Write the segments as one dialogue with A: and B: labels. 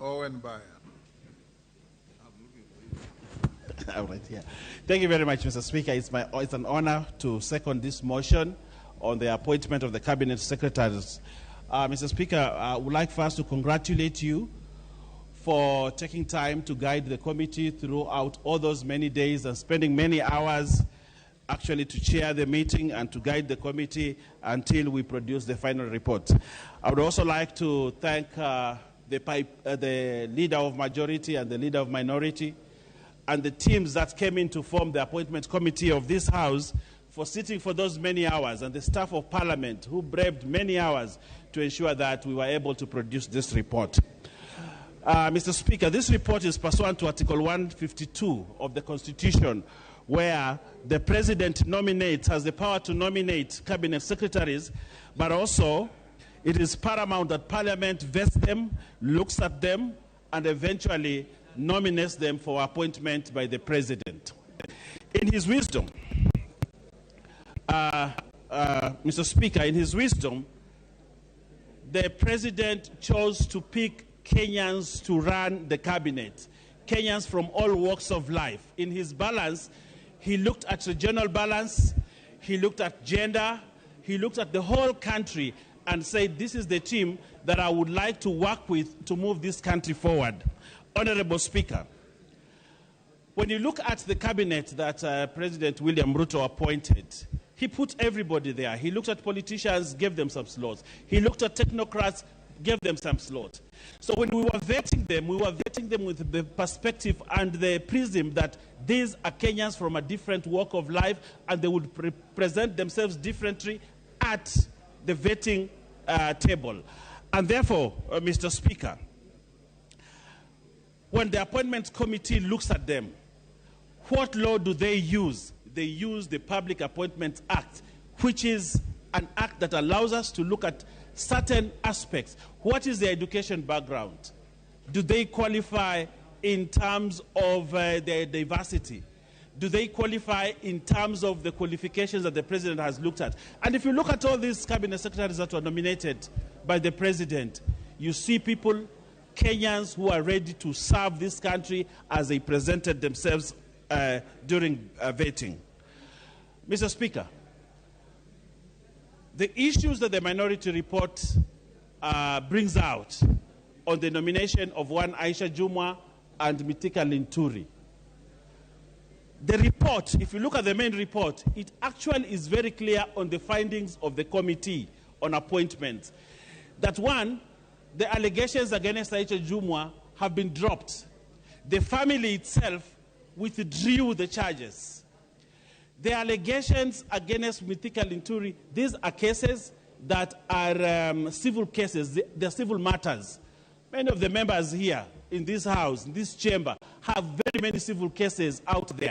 A: Owen Baya.
B: All right, yeah. Thank you very much, Mr. Speaker. It's an honor to second this motion on the appointment of the Cabinet Secretaries. Mr. Speaker, I would like first to congratulate you for taking time to guide the committee throughout all those many days and spending many hours actually to chair the meeting and to guide the committee until we produce the final report. I would also like to thank the leader of majority and the leader of minority and the teams that came in to form the appointment committee of this House for sitting for those many hours, and the staff of Parliament who braved many hours to ensure that we were able to produce this report. Mr. Speaker, this report is pursuant to Article 152 of the Constitution, where the President has the power to nominate Cabinet Secretaries, but also it is paramount that Parliament vests them, looks at them, and eventually nominates them for appointment by the President. In his wisdom, Mr. Speaker, in his wisdom, the President chose to pick Kenyans to run the cabinet, Kenyans from all walks of life. In his balance, he looked at regional balance, he looked at gender, he looked at the whole country and said, this is the team that I would like to work with to move this country forward. Honorable Speaker, when you look at the cabinet that President William Ruto appointed, he put everybody there. He looked at politicians, gave them some slots. He looked at technocrats, gave them some slots. So when we were vetting them with the perspective and the prism that these are Kenyans from a different walk of life and they would present themselves differently at the vetting table. And therefore, Mr. Speaker, when the appointment committee looks at them, what law do they use? They use the Public Appointments Act, which is an act that allows us to look at certain aspects. What is their education background? Do they qualify in terms of their diversity? Do they qualify in terms of the qualifications that the President has looked at? And if you look at all these cabinet secretaries that were nominated by the President, you see people, Kenyans who are ready to serve this country as they presented themselves during vetting. Mr. Speaker, the issues that the minority report brings out on the nomination of one Aisha Jumwa and Mitika Linturi. The report, if you look at the main report, it actually is very clear on the findings of the committee on appointments. That one, the allegations against Aisha Jumwa have been dropped. The family itself withdrew the charges. The allegations against Mitika Linturi, these are cases that are civil cases, they're civil matters. Many of the members here in this house, in this chamber, have very many civil cases out there,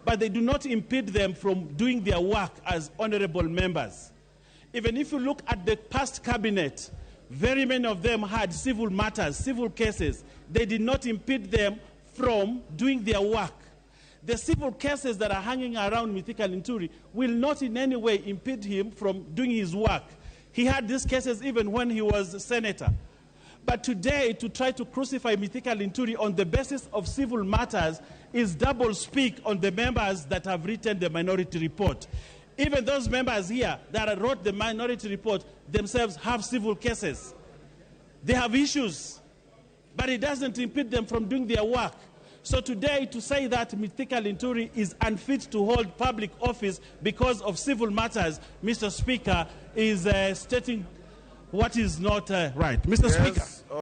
B: but they do not impede them from doing their work as honorable members. Even if you look at the past cabinet, very many of them had civil matters, civil cases. They did not impede them from doing their work. The civil cases that are hanging around Mitika Linturi will not in any way impede him from doing his work. He had these cases even when he was a senator. But today, to try to crucify Mitika Linturi on the basis of civil matters is double speak on the members that have written the minority report. Even those members here that wrote the minority report themselves have civil cases. They have issues, but it doesn't impede them from doing their work. So today, to say that Mitika Linturi is unfit to hold public office because of civil matters, Mr. Speaker, is stating what is not right. Mr. Speaker.